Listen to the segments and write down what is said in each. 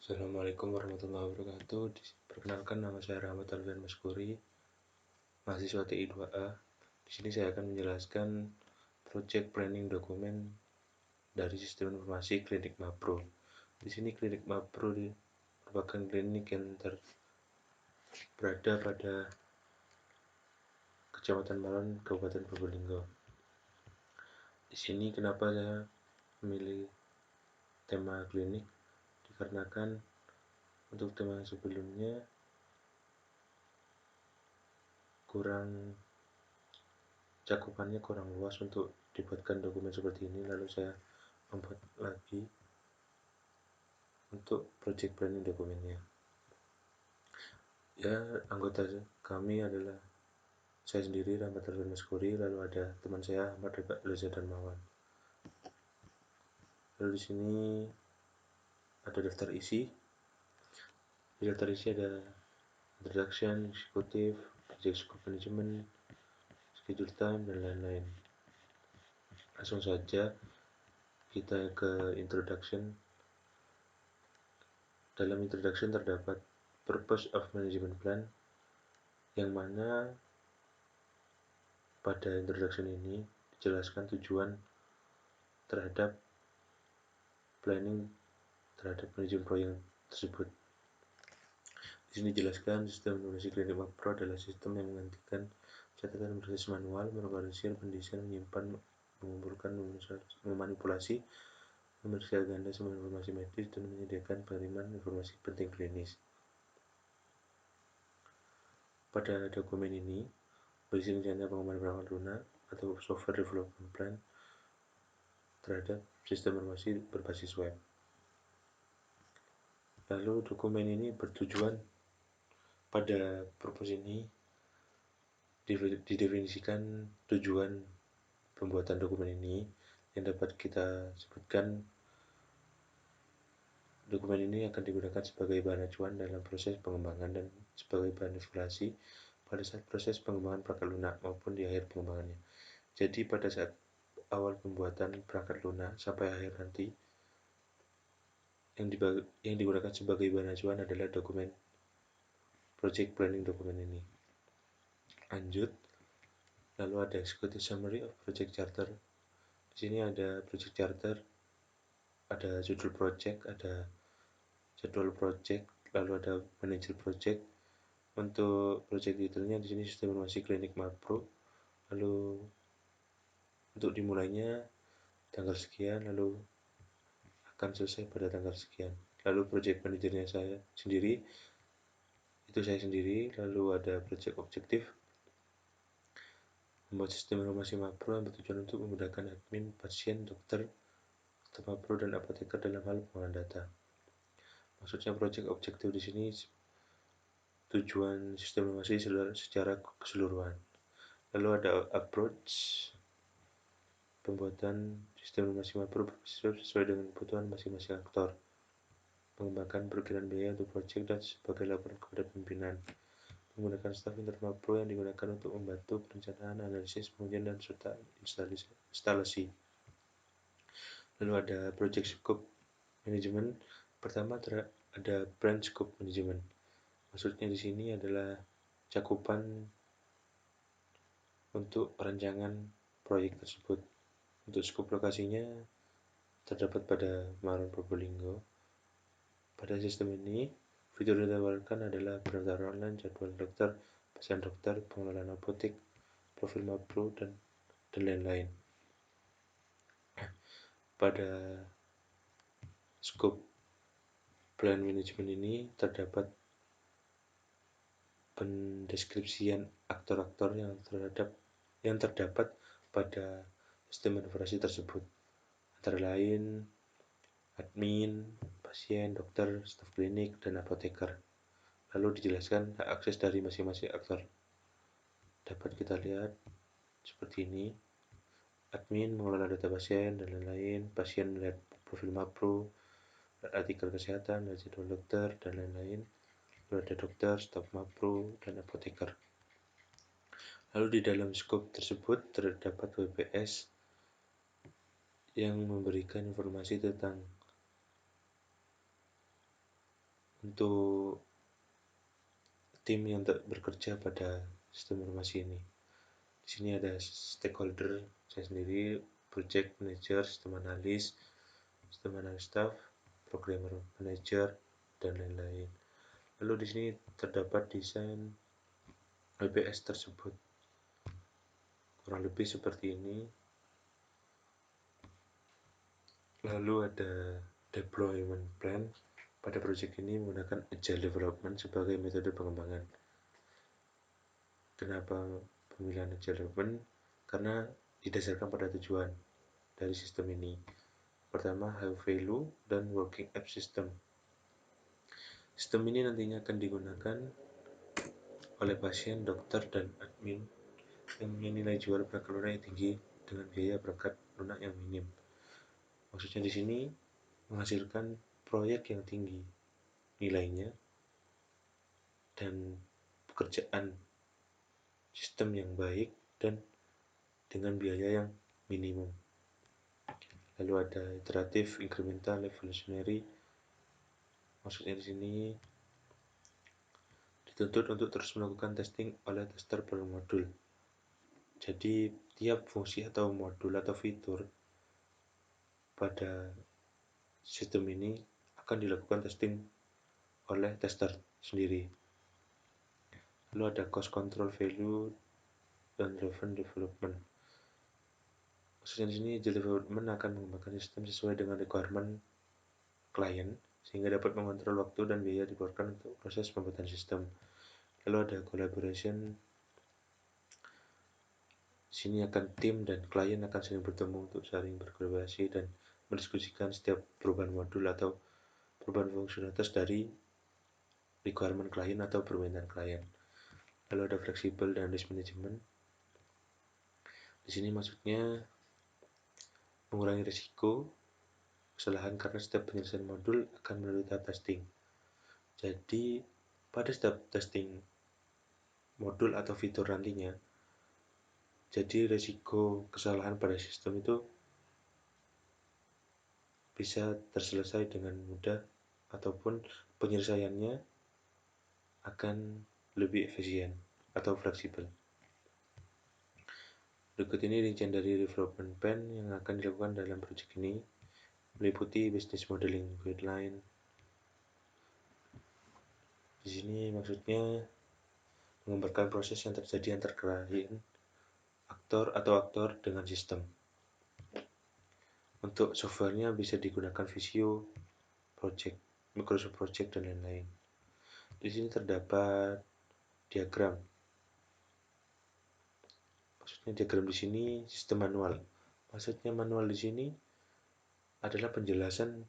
Assalamualaikum warahmatullahi wabarakatuh. Perkenalkan, nama saya Rahmat Alfian Maskuri, mahasiswa TI 2A. Di sini saya akan menjelaskan project planning dokumen dari Sistem Informasi Klinik Mapro. Di sini Klinik Mapro merupakan klinik yang berada pada Kecamatan Malon, Kabupaten Probolinggo. Di sini kenapa saya memilih tema klinik? Dikarenakan untuk tema sebelumnya cakupannya kurang luas untuk dibuatkan dokumen seperti ini, lalu saya membuat lagi untuk project planning dokumennya. Ya, anggota kami adalah saya sendiri, Rahmat Alfian Maskuri, lalu ada teman saya Ahmad Reza Darmawan. Lalu di sini ada daftar isi. Di daftar isi ada introduction, executive, project scope management, schedule time, dan lain-lain. Langsung saja kita ke introduction. Dalam introduction terdapat purpose of management plan, yang mana pada introduction ini dijelaskan tujuan terhadap planning terhadap manajemen proyek tersebut. Di sini dijelaskan sistem informasi klinik Mapro adalah sistem yang menghentikan catatan berbasis manual, menormalisir, mendesain, menyimpan, mengumpulkan, memanipulasi, memeriksa ganda semua informasi medis, dan menyediakan penerimaan informasi penting klinis. Pada dokumen ini berisi rencana pengembangan perangkat lunak atau software development plan terhadap sistem informasi berbasis web. Lalu dokumen ini bertujuan, pada purpose ini didefinisikan tujuan pembuatan dokumen ini yang dapat kita sebutkan. Dokumen ini akan digunakan sebagai bahan acuan dalam proses pengembangan dan sebagai bahan evaluasi pada saat proses pengembangan perangkat lunak maupun di akhir pengembangannya. Jadi pada saat awal pembuatan perangkat lunak sampai akhir nanti, yang digunakan sebagai bahan acuan adalah dokumen project planning dokumen ini. Lanjut, lalu ada executive summary of project charter. Di sini ada project charter, ada judul project, ada jadwal project, lalu ada manajer project. Untuk project detailnya di sini sistem informasi klinik Mapro. Lalu untuk dimulainya tanggal sekian, lalu akan selesai pada tanggal sekian. Lalu project manajernya saya sendiri, lalu ada project objektif, membuat sistem informasi Mapro yang bertujuan untuk memudahkan admin, pasien, dokter, staf Mapro, dan apoteker dalam hal pengolahan data. Maksudnya project objektif di sini tujuan sistem informasi secara keseluruhan. Lalu ada approach, pembuatan sistem informasi Mapro sesuai dengan kebutuhan masing-masing aktor, mengembangkan perkiraan biaya untuk project dan sebagai laporan kepada pimpinan, menggunakan staf internal Mapro yang digunakan untuk membantu perencanaan, analisis, pengujian, dan serta instalasi. Lalu ada project scope management. Pertama ada branch scope management. Maksudnya di sini adalah cakupan untuk perancangan proyek tersebut. Untuk skop lokasinya terdapat pada Malon, Probolinggo. Pada sistem ini, fitur yang ditawarkan adalah pendaftaran online, jadwal dokter, pesan dokter, pengelolaan apotek, profil Mapro, dan lain-lain. Pada skop plan management ini terdapat pendeskripsian aktor-aktor yang terdapat pada sistem informasi tersebut, antara lain admin, pasien, dokter, staf klinik, dan apoteker. Lalu dijelaskan hak akses dari masing-masing aktor. Dapat kita lihat seperti ini. Admin mengelola data pasien dan lain-lain, pasien melihat profil Mapro, artikel kesehatan, jadwal dokter, dan lain-lain. Lalu ada dokter, staf Mapro, dan apoteker. Lalu di dalam skop tersebut terdapat WPS yang memberikan informasi tentang untuk tim yang bekerja pada sistem informasi ini. Di sini ada stakeholder saya sendiri, project manager, sistem analis staff, programmer manager, dan lain-lain. Lalu di sini terdapat desain WPS tersebut kurang lebih seperti ini. Lalu ada deployment plan. Pada proyek ini menggunakan agile development sebagai metode pengembangan. Kenapa pemilihan agile development? Karena didasarkan pada tujuan dari sistem ini. Pertama, high value dan working app system. Sistem ini nantinya akan digunakan oleh pasien, dokter, dan admin yang punya nilai jual perangkat lunak yang tinggi dengan biaya perangkat lunak yang minim. Maksudnya di sini menghasilkan proyek yang tinggi nilainya dan pekerjaan sistem yang baik dan dengan biaya yang minimum. Lalu ada iteratif, incremental, evolutionary. Maksudnya di sini dituntut untuk terus melakukan testing oleh tester per modul. Jadi tiap fungsi atau modul atau fitur pada sistem ini akan dilakukan testing oleh tester sendiri. Lalu ada cost control, value, dan driven development. Maksudnya di sini agile development akan mengembangkan sistem sesuai dengan requirement klien sehingga dapat mengontrol waktu dan biaya dikeluarkan untuk proses pembuatan sistem. Lalu ada collaboration. Di sini akan tim dan klien akan saling bertemu untuk saling berkolaborasi dan mendiskusikan setiap perubahan modul atau perubahan fungsionalitas dari requirement klien atau permintaan klien. Lalu ada fleksibel dan risk management. Di sini maksudnya mengurangi risiko kesalahan karena setiap penyelesaian modul akan melalui tahap testing. Jadi pada setiap testing modul atau fitur nantinya, jadi risiko kesalahan pada sistem itu bisa terselesai dengan mudah ataupun penyelesaiannya akan lebih efisien atau fleksibel. Berikut ini rincian dari development plan yang akan dilakukan dalam proyek ini, meliputi business modeling guideline. Di sini maksudnya menggambarkan proses yang terjadi antar klien, aktor atau aktor dengan sistem. Untuk softwarenya bisa digunakan Visio, Project, Microsoft Project, dan lain-lain. Di sini terdapat diagram. Maksudnya diagram di sini sistem manual. Maksudnya manual di sini adalah penjelasan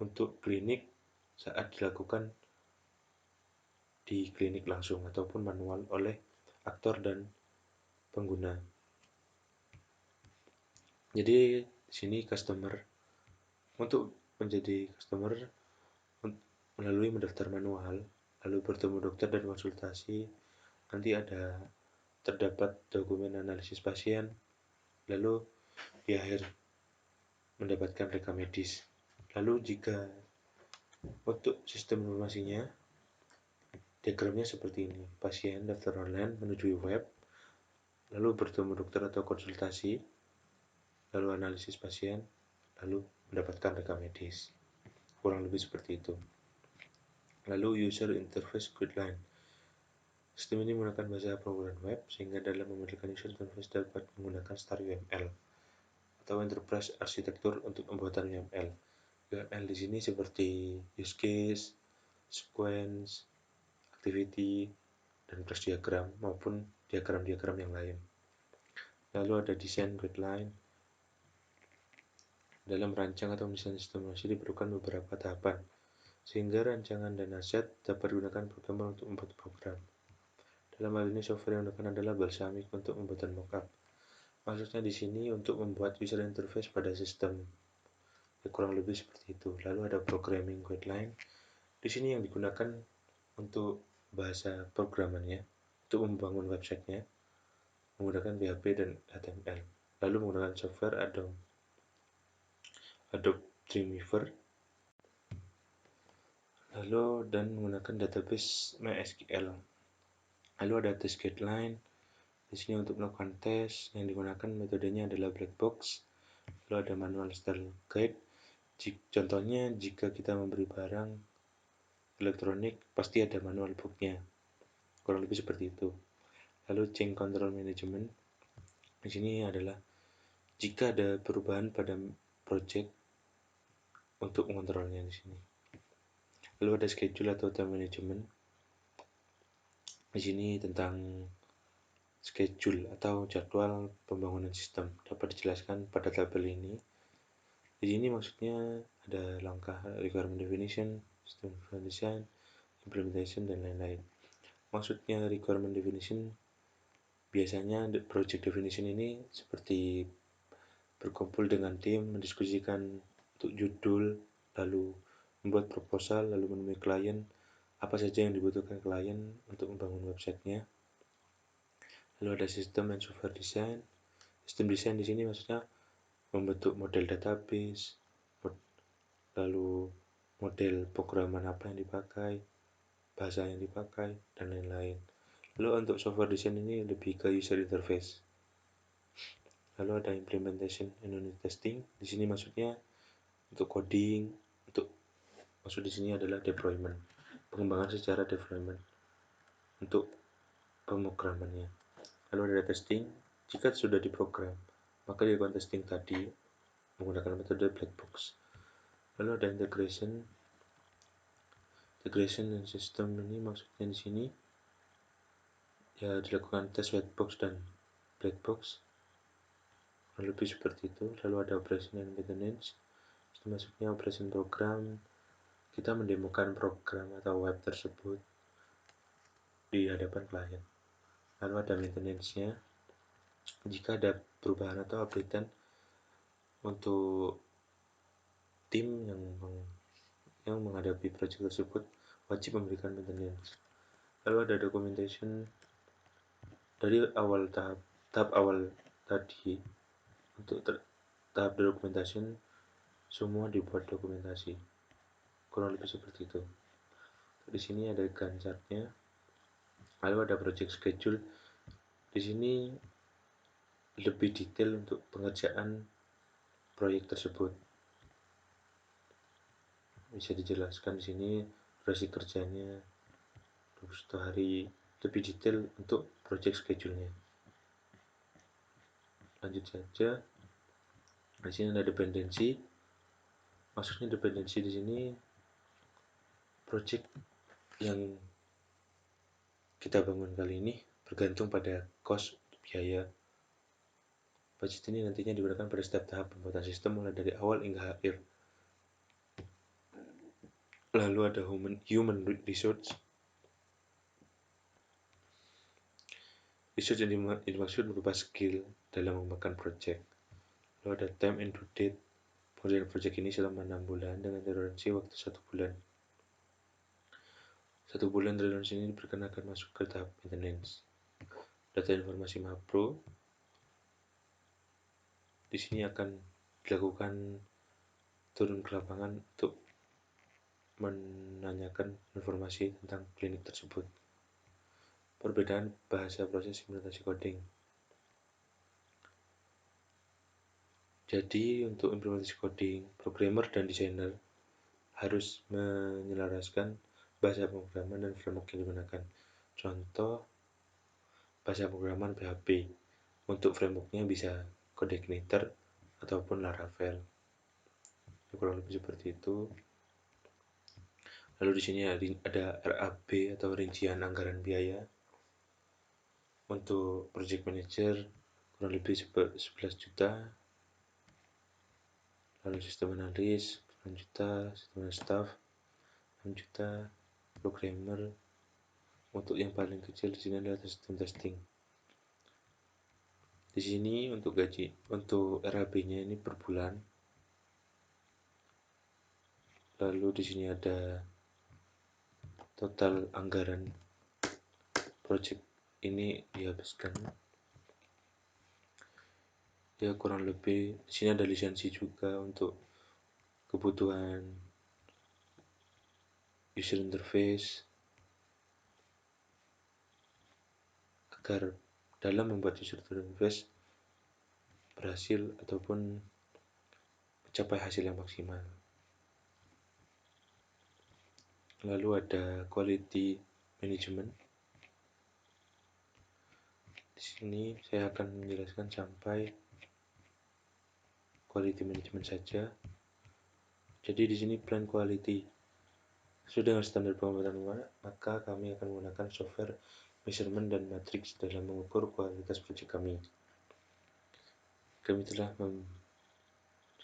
untuk klinik saat dilakukan di klinik langsung ataupun manual oleh aktor dan pengguna. Jadi di sini customer untuk menjadi customer melalui mendaftar manual, lalu bertemu dokter dan konsultasi. Nanti ada terdapat dokumen analisis pasien, lalu di akhir mendapatkan rekam medis. Lalu jika untuk sistem informasinya, diagramnya seperti ini. Pasien daftar online menuju web, lalu bertemu dokter atau konsultasi, lalu analisis pasien, lalu mendapatkan rekam medis. Kurang lebih seperti itu. Lalu user interface guideline. Sistem ini menggunakan bahasa pemrograman web sehingga dalam memodikan user interface dapat menggunakan Star UML atau Enterprise Architecture untuk pembuatan UML. UML di sini seperti use case, sequence, activity, dan class diagram maupun diagram-diagram yang lain. Lalu ada desain guideline. Dalam merancang atau mendesain sistem informasi diperlukan beberapa tahapan, sehingga rancangan dan aset dapat digunakan programmer untuk membuat program. Dalam hal ini software yang digunakan adalah Balsamiq untuk membuat mockup. Maksudnya di sini untuk membuat user interface pada sistem. Ya, kurang lebih seperti itu. Lalu ada programming guideline. Di sini yang digunakan untuk bahasa programannya untuk membangun websitenya menggunakan PHP dan HTML. Lalu menggunakan software Adobe Dreamweaver. lalu dan menggunakan database MySQL. Lalu ada tes guideline. Di sini untuk melakukan tes yang digunakan metodenya adalah black box. Lalu ada manual style guide. Contohnya jika kita memberi barang elektronik pasti ada manual booknya, kurang lebih seperti itu. Lalu change control management. Di sini adalah jika ada perubahan pada project untuk mengontrolnya di sini. Lalu ada schedule atau time management. Di sini tentang schedule atau jadwal pembangunan sistem dapat dijelaskan pada tabel ini. Di sini maksudnya ada langkah requirement definition, system design, implementation, dan lain-lain. Maksudnya requirement definition biasanya project definition ini seperti berkumpul dengan tim, mendiskusikan untuk judul, lalu membuat proposal, lalu menemui klien, apa saja yang dibutuhkan klien untuk membangun websitenya. Lalu ada sistem dan software design. Sistem design di sini maksudnya membentuk model database, lalu model programan apa yang dipakai, bahasa yang dipakai, dan lain-lain. Lalu untuk software design ini lebih ke user interface. Lalu ada implementation and unit testing. Di sini maksudnya untuk coding, maksud di sini adalah deployment, pengembangan secara deployment untuk pemrogramannya. Lalu ada testing. Jika sudah diprogram, maka dilakukan testing tadi menggunakan metode black box. Lalu ada integration dan system ini maksudnya di sini ya dilakukan tes white box dan black box, lebih seperti itu. Lalu ada operation and maintenance. Itu maksudnya operation program, kita mendemokan program atau web tersebut di hadapan klien. Lalu ada maintenance-nya, jika ada perubahan atau updatean untuk tim yang menghadapi project tersebut wajib memberikan maintenance. Lalu ada documentation. Dari awal tahap awal tadi untuk tahap documentation semua dibuat dokumentasi, kurang lebih seperti itu. Di sini ada Gantt chart-nya. Lalu ada project schedule. Di sini lebih detail untuk pengerjaan proyek tersebut. Bisa dijelaskan di sini durasi kerjanya 21 hari, lebih detail untuk project schedule-nya. Lanjut saja. Di sini ada dependensi. Maksudnya dependensi di sini project yang kita bangun kali ini bergantung pada cost, biaya. Budget ini nantinya digunakan pada setiap tahap pembuatan sistem mulai dari awal hingga akhir. Lalu ada human resource. Research yang dimaksud berupa skill dalam mengembangkan project. Lalu ada time and due date. Pengerjaan project ini selama 6 bulan dengan toleransi waktu 1 bulan. 1 bulan toleransi ini diperkenakan masuk ke tahap maintenance. Data informasi makro. Di sini akan dilakukan turun ke lapangan untuk menanyakan informasi tentang klinik tersebut. Perbedaan bahasa proses implementasi coding. Jadi untuk implementasi coding, programmer dan desainer harus menyelaraskan bahasa pemrograman dan framework yang digunakan. Contoh bahasa pemrograman PHP. Untuk frameworknya bisa CodeIgniter ataupun Laravel. Kurang lebih seperti itu. Lalu di sini ada RAB atau rincian anggaran biaya. Untuk project manager kurang lebih 11 juta. Lalu sistem analis 6 juta, sistem staff 6 juta, programmer. Untuk yang paling kecil di sini adalah sistem testing. Di sini untuk gaji, untuk RAB-nya ini per bulan. Lalu di sini ada total anggaran project ini dihabiskan. Ya kurang lebih di sini ada lisensi juga untuk kebutuhan user interface, agar dalam membuat user interface berhasil ataupun mencapai hasil yang maksimal. Lalu ada quality management. Di sini saya akan menjelaskan sampai quality management saja. Jadi di sini plan quality. Sesuai dengan standar pembuatan maka kami akan menggunakan software measurement dan matrix dalam mengukur kualitas proyek kami. Kami telah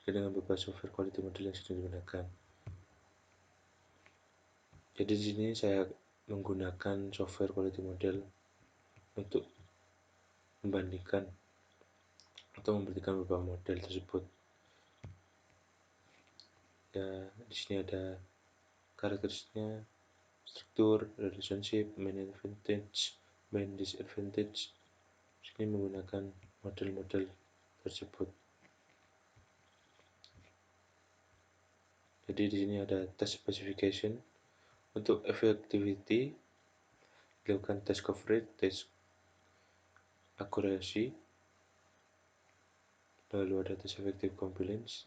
dengan beberapa software quality model yang sudah digunakan. Jadi di sini saya menggunakan software quality model untuk membandingkan atau memberikan beberapa model tersebut. Ya, di sini ada karakteristiknya, struktur, relationship, main advantage, main disadvantage. Di sini menggunakan model-model tersebut. Jadi di sini ada test specification. Untuk effectivity dilakukan test coverage, test accuracy, lalu ada test effective compliance,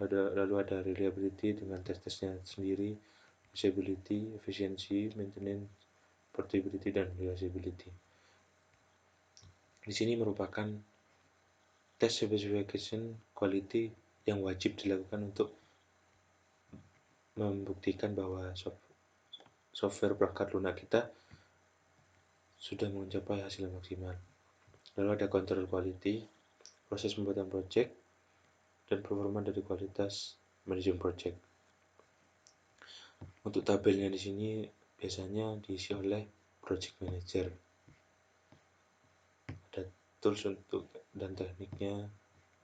lalu ada reliability dengan tes-tesnya sendiri, usability, efficiency, maintenance, portability, dan reliability. Di sini merupakan test specification quality yang wajib dilakukan untuk membuktikan bahwa software perangkat lunak kita sudah mencapai hasil maksimal. Lalu ada control quality, proses pembuatan project, dan performa dari kualitas manajemen project. Untuk tabelnya di sini biasanya diisi oleh project manager. Ada tools untuk dan tekniknya.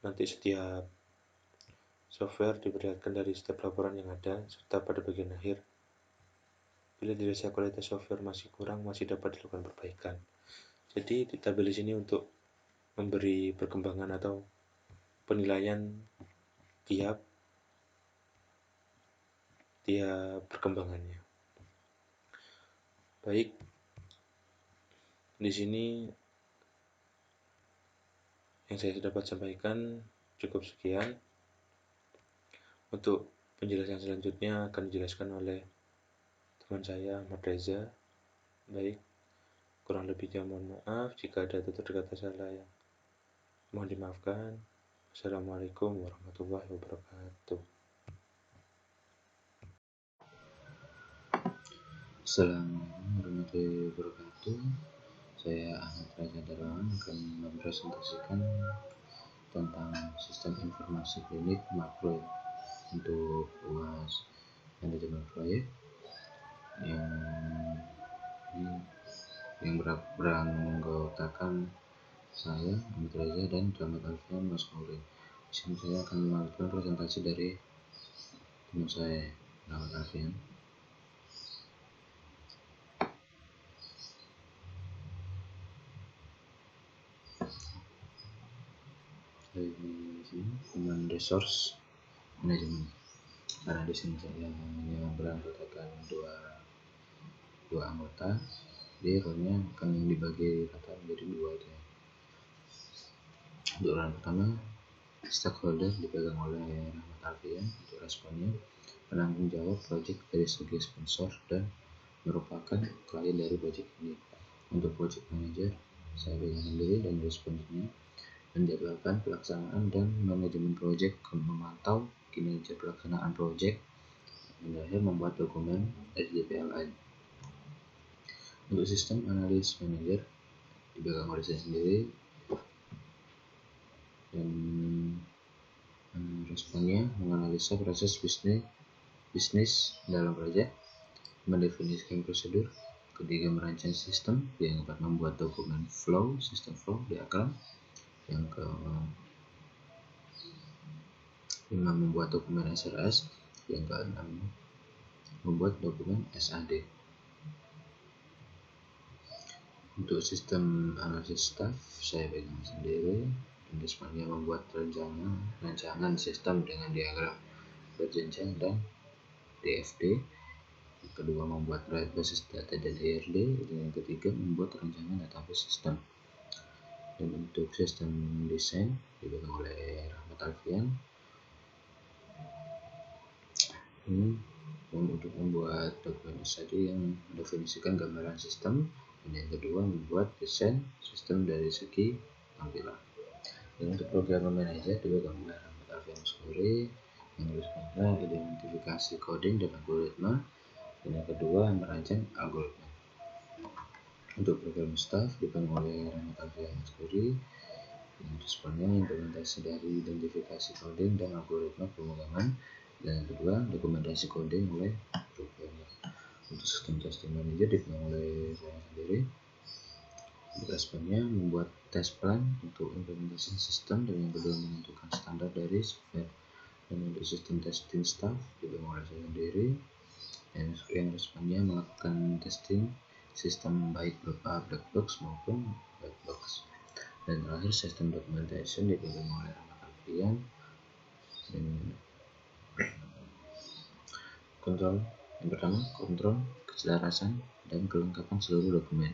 Nanti setiap software diperlihatkan dari setiap laporan yang ada serta pada bagian akhir. Bila dirasa kualitas software masih kurang, masih dapat dilakukan perbaikan. Jadi di tabel di sini untuk memberi perkembangan atau penilaian tiap perkembangannya. Baik, di sini yang saya dapat sampaikan cukup sekian. Untuk penjelasan selanjutnya akan dijelaskan oleh teman saya, Ahmad Reza. Baik, kurang lebihnya mohon maaf jika ada tutur kata salah yang mohon dimaafkan. Assalamualaikum warahmatullahi wabarakatuh. Assalamualaikum warahmatullahi wabarakatuh. Saya Ahmad Reza Darmawan akan mempresentasikan tentang sistem informasi klinik makro untuk UAS manajemen proyek yang beranggotakan saya Ahmad Reza dan Rahmat Alfian Mas Mauri. Di sini saya akan melakukan presentasi dari teman saya Rahmat Alfian. Di sini human resource management. Karena di sini saya hanya beranggotakan dua anggota, jadi role-nya akan dibagi rata menjadi dua aja. Untuk role pertama, stakeholder dipegang oleh Rahmat Alfian. Untuk responnya, penanggung jawab project dari segi sponsor dan merupakan klien dari project ini. Untuk project manager, saya pegang sendiri dan responnya menjadwalkan pelaksanaan dan manajemen project, memantau kinerja pelaksanaan project, dan terakhir membuat dokumen SDPLN. Untuk sistem analis manager dipegang oleh saya sendiri dan responnya menganalisa proses bisnis dalam proyek, mendefinisikan prosedur, ketiga merancang sistem, yang keempat membuat dokumen flow, sistem flow diagram, yang kelima membuat dokumen SRS, yang keenam membuat dokumen SAD. Untuk sistem analisis staff saya pegang sendiri dan responnya membuat rancangan sistem dengan diagram berjenjang dan DFD, Yang kedua, membuat basis data dan ERD. Dan yang ketiga, membuat rancangan database sistem. Dan untuk sistem desain dipegang oleh Rahmat Alfian. Ini untuk membuat dokumen tadi yang mendefinisikan gambaran sistem, dan yang kedua membuat desain sistem dari segi tampilan. Dan untuk program manager dipegang oleh Rahmat Alfian Maskuri, yang tulisnya identifikasi coding dan algoritma, dan yang kedua merancang algoritma. Untuk program staff dipegang oleh Rahmat Alfian Maskuri, yang responnya implementasi dari identifikasi coding dan algoritma pemrograman, dan yang kedua dokumentasi coding oleh programmer. Untuk sistem testing manager dipegang oleh saya sendiri. Responnya membuat test plan untuk implementasi sistem, dan yang kedua menentukan standar dari software. Dan untuk sistem testing staff dipegang oleh saya sendiri, yang responnya melakukan testing sistem baik berupa black box maupun white box. Dan terakhir sistem documentation dipegang oleh Rahmat Alfian. Dan kontrol, yang pertama kontrol keselarasan dan kelengkapan seluruh dokumen.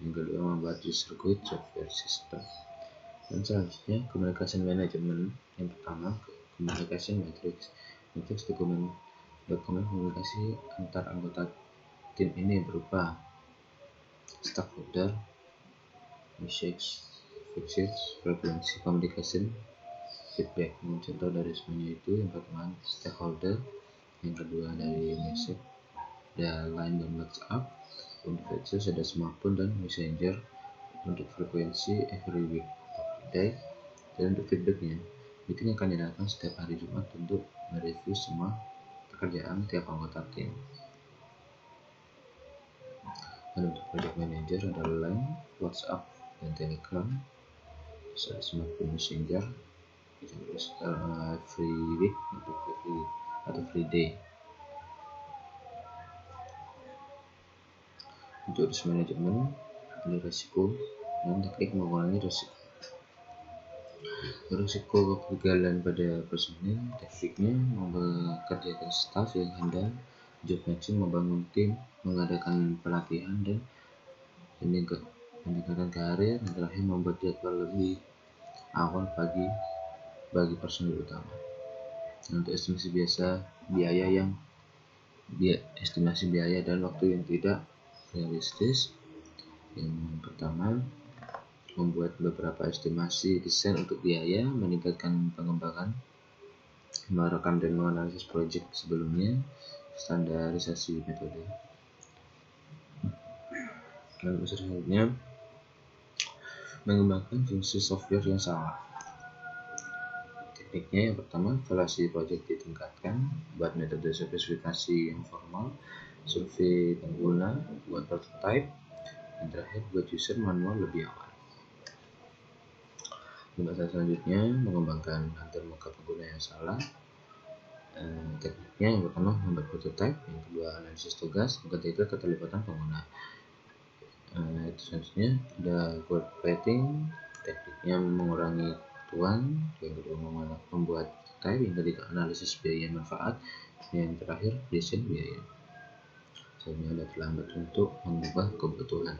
Yang kedua membuat user guide software system. Dan selanjutnya communication management. Yang pertama communication matrix. Matrix dokumen komunikasi antar anggota tim ini berupa stakeholder, message, frequency communication, feedback. Contoh dari semuanya itu yang pertama stakeholder, yang kedua dari message, ada line dan WhatsApp. Untuk features ada smartphone dan messenger. Untuk frekuensi every week, every day. Dan untuk feedbacknya, meeting akan diadakan setiap hari Jumat untuk mereview semua pekerjaan tiap anggota tim. Dan untuk project manager ada line, WhatsApp, dan Telegram. Smartphone messenger, every week atau free day. Untuk risk management ada risiko dan teknik mengurangi risiko. Risiko kegagalan pada personil, tekniknya mempekerjakan staf yang handal, job matching, membangun tim, mengadakan pelatihan, dan meningkatkan karir, dan terakhir membuat jadwal lebih awal bagi personil utama. Untuk estimasi biaya dan waktu yang tidak realistis. Yang pertama, membuat beberapa estimasi desain untuk biaya, meningkatkan pengembangan, merekam dan menganalisis proyek sebelumnya, standarisasi metode. Dan selanjutnya, mengembangkan fungsi software yang salah. Tekniknya yang pertama, evaluasi proyek ditingkatkan, buat metode spesifikasi yang formal, survei pengguna, buat prototype, dan terakhir buat user manual lebih awal. Bahasa selanjutnya, mengembangkan antar muka pengguna yang salah. Tekniknya yang pertama membuat prototype, yang kedua analisis tugas, yang ketiga keterlibatan pengguna. Selanjutnya ada code writing, tekniknya mengurangi kebutuhan, yang kedua membuat prototype, yang ketiga analisis biaya manfaat, yang terakhir desain biaya. Selanjutnya ada terlambat untuk mengubah kebutuhan.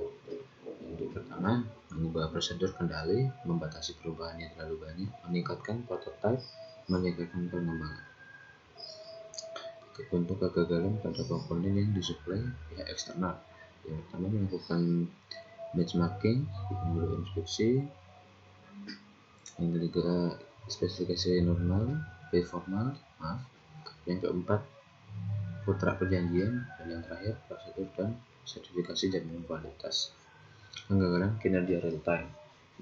Yang pertama, mengubah prosedur kendali, membatasi perubahan yang terlalu banyak, meningkatkan prototype, meningkatkan pengembangan. Untuk kegagalan pada komponen yang disuplai pihak eksternal. Yang pertama, melakukan benchmarking, mengulang inspeksi. Yang ketiga, spesifikasi formal. Yang keempat, kontrak perjanjian, dan yang terakhir prosedur dan sertifikasi jaminan kualitas. Kegagalan kinerja real time.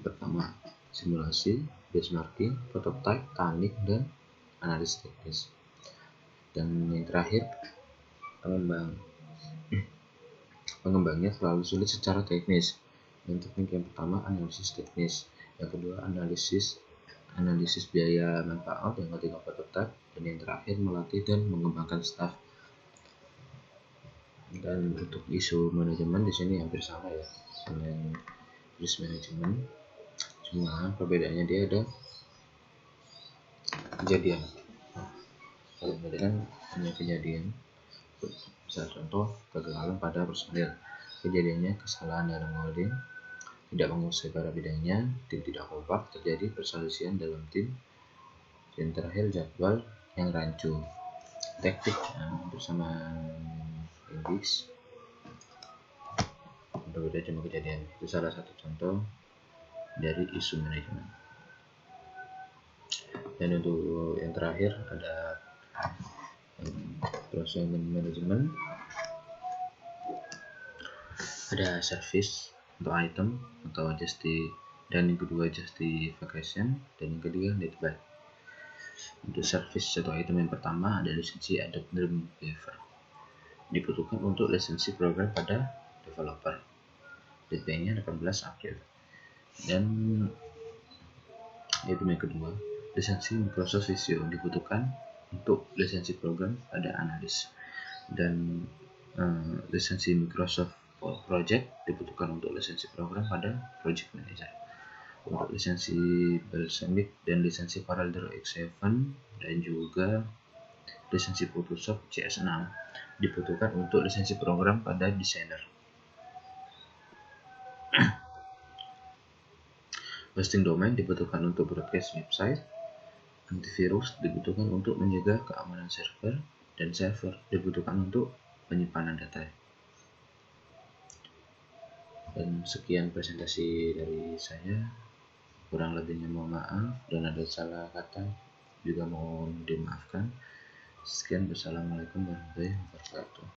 Pertama, simulasi, benchmarking, prototype, tanding, dan analisis teknis. Dan yang terakhir, pengembangnya terlalu sulit secara teknis. Dan teknik yang pertama analisis teknis, yang kedua analisis biaya manfaat, yang ketiga prototype, dan yang terakhir melatih dan mengembangkan staf. Dan untuk isu manajemen di sini hampir sama ya dengan risk management, cuma perbedaannya dia ada kejadian. Kalau kan hanya kejadian, Misal contoh, kegagalan pada personil. Kejadiannya kesalahan dalam modeling, tidak menguasai para bidangnya, tim tidak kompak, terjadi perselisihan dalam tim, dan terakhir jadwal yang rancu. Taktik bersama Inggris berbeda cuma kejadian. Itu salah satu contoh dari isu manajemen. Dan untuk yang terakhir ada proses manajemen, ada service untuk item atau dan yang kedua justification, dan yang ketiga need by. Untuk service atau item yang pertama ada lisensi Adobe Dreamweaver, dibutuhkan untuk lisensi program pada developer. Deadline-nya 18 April. Dan item yang kedua, lisensi Microsoft Visio, dibutuhkan untuk lisensi program pada analis. Dan lisensi Microsoft Project dibutuhkan untuk lisensi program pada project manager. Untuk lisensi Balsamiq dan lisensi CorelDRAW X7 dan juga lisensi Photoshop CS6 dibutuhkan untuk lisensi program pada desainer. Hosting domain dibutuhkan untuk broadcast website. Antivirus dibutuhkan untuk menjaga keamanan server, dan server dibutuhkan untuk penyimpanan data. Dan sekian presentasi dari saya. Kurang lebihnya mohon maaf, dan ada salah kata juga mohon dimaafkan. Sekian, wassalamualaikum warahmatullahi wabarakatuh.